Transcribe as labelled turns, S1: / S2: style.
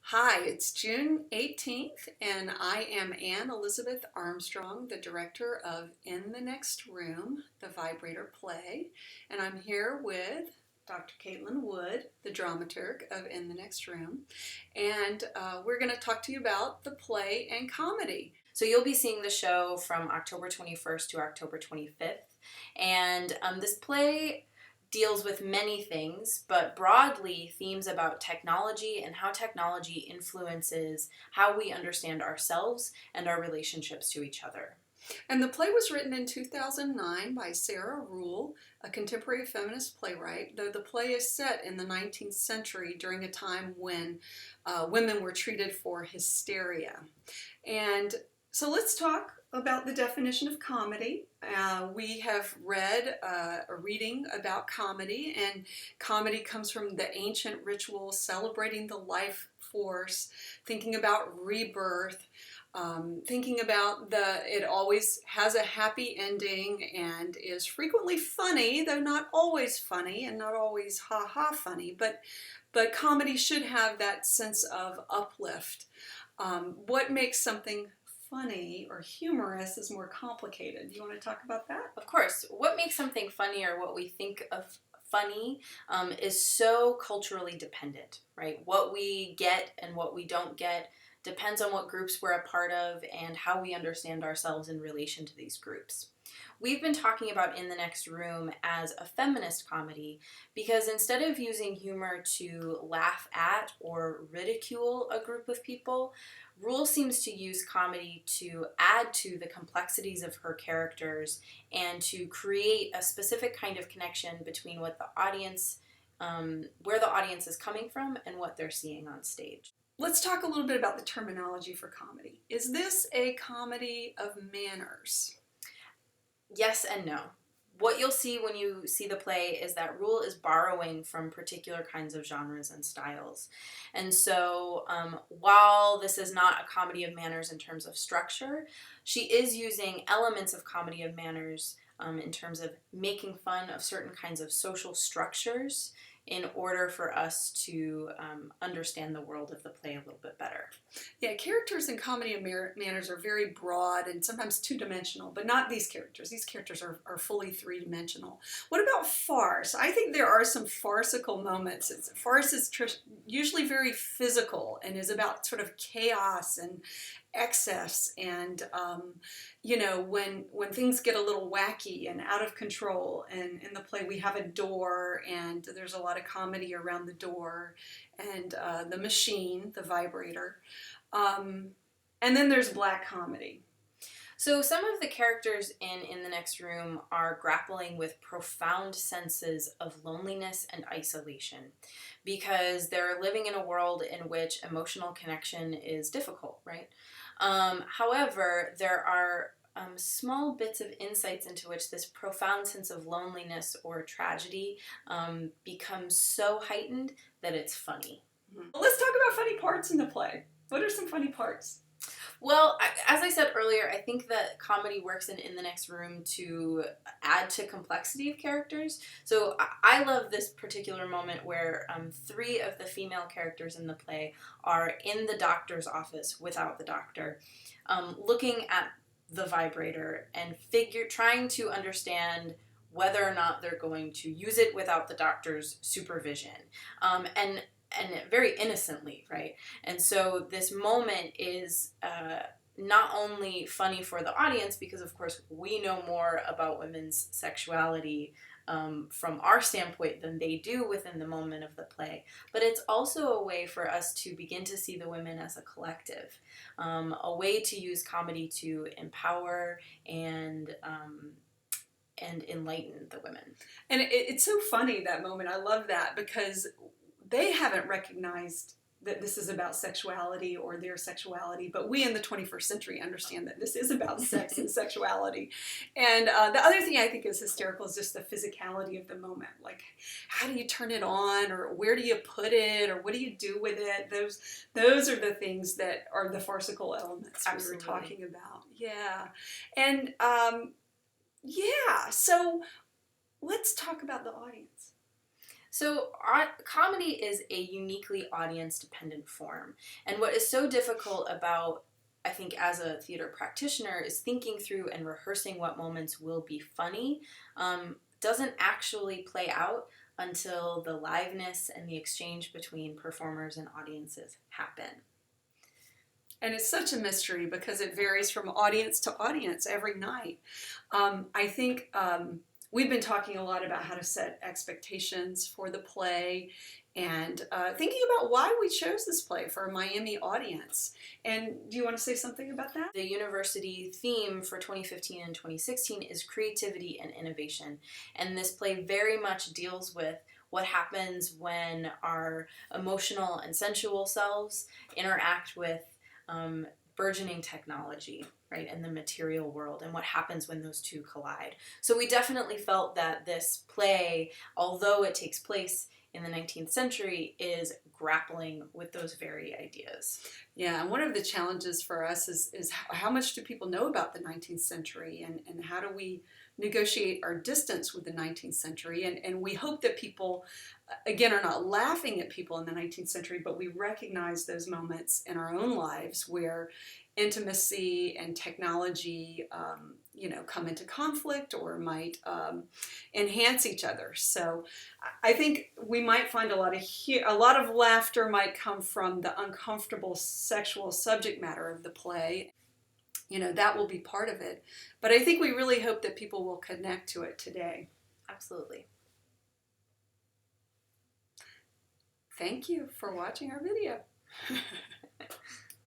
S1: Hi, it's June 18th, and I am Anne Elizabeth Armstrong, the director of In the Next Room, the Vibrator play, and I'm here with Dr. Caitlin Wood, the dramaturg of In the Next Room, and we're going to talk to you about the play and comedy.
S2: So you'll be seeing the show from October 21st to October 25th. And this play deals with many things, but broadly themes about technology and how technology influences how we understand ourselves and our relationships to each other.
S1: And the play was written in 2009 by Sarah Rule, a contemporary feminist playwright, though the play is set in the 19th century during a time when women were treated for hysteria. And so let's talk about the definition of comedy. We have read a reading about comedy, and comedy comes from the ancient ritual celebrating the life force, thinking about rebirth, thinking about it always has a happy ending and is frequently funny, though not always funny and not always ha-ha funny, but comedy should have that sense of uplift. What makes something funny or humorous is more complicated. Do you want to talk about that?
S2: Of course, what makes something funny or what we think of funny is so culturally dependent, right? What we get and what we don't get depends on what groups we're a part of and how we understand ourselves in relation to these groups. We've been talking about In the Next Room as a feminist comedy because instead of using humor to laugh at or ridicule a group of people, Rule seems to use comedy to add to the complexities of her characters and to create a specific kind of connection between what the audience, where the audience is coming from and what they're seeing on stage.
S1: Let's talk a little bit about the terminology for comedy. Is this a comedy of manners?
S2: Yes and no. What you'll see when you see the play is that Rule is borrowing from particular kinds of genres and styles. And so while this is not a comedy of manners in terms of structure, she is using elements of comedy of manners in terms of making fun of certain kinds of social structures in order for us to understand the world of the play a little bit better.
S1: Yeah, characters in comedy of manners are very broad and sometimes two-dimensional, but not these characters. These characters are fully three-dimensional. What about farce? I think there are some farcical moments. Farce is usually very physical and is about sort of chaos and excess and when things get a little wacky and out of control. And in the play we have a door, and there's a lot of comedy around the door and the machine, the vibrator. And then there's black comedy.
S2: So some of the characters in the Next Room are grappling with profound senses of loneliness and isolation because they're living in a world in which emotional connection is difficult, right? However, there are small bits of insights into which this profound sense of loneliness or tragedy becomes so heightened that it's funny.
S1: Well, let's talk about funny parts in the play. What are some funny parts?
S2: Well, as I said earlier, I think that comedy works in the Next Room to add to complexity of characters. So I love this particular moment where three of the female characters in the play are in the doctor's office without the doctor, looking at the vibrator and trying to understand whether or not they're going to use it without the doctor's supervision. And very innocently, right? And so this moment is not only funny for the audience because, of course, we know more about women's sexuality from our standpoint than they do within the moment of the play, but it's also a way for us to begin to see the women as a collective, a way to use comedy to empower and enlighten the women.
S1: And it's so funny, that moment. I love that because they haven't recognized that this is about sexuality or their sexuality, but we in the 21st century understand that this is about sex and sexuality. And the other thing I think is hysterical is just the physicality of the moment. Like, how do you turn it on, or where do you put it, or what do you do with it? Those are the things that are the farcical elements we were talking about. Yeah. And so let's talk about the audience.
S2: So, comedy is a uniquely audience-dependent form. And what is so difficult about, I think, as a theater practitioner, is thinking through and rehearsing what moments will be funny. Doesn't actually play out until the liveness and the exchange between performers and audiences happen.
S1: And it's such a mystery because it varies from audience to audience every night. I think we've been talking a lot about how to set expectations for the play and thinking about why we chose this play for a Miami audience. And do you want to say something about that?
S2: The university theme for 2015 and 2016 is creativity and innovation. And this play very much deals with what happens when our emotional and sensual selves interact with burgeoning technology, right, and the material world, and what happens when those two collide. So we definitely felt that this play, although it takes place in the 19th century, is grappling with those very ideas.
S1: Yeah, and one of the challenges for us is how much do people know about the 19th century, and how do we negotiate our distance with the 19th century? And we hope that people, again, are not laughing at people in the 19th century, but we recognize those moments in our own lives where intimacy and technology come into conflict or might enhance each other. So I think we might find a lot of laughter might come from the uncomfortable sexual subject matter of the play. That will be part of it. But I think we really hope that people will connect to it today.
S2: Absolutely.
S1: Thank you for watching our video.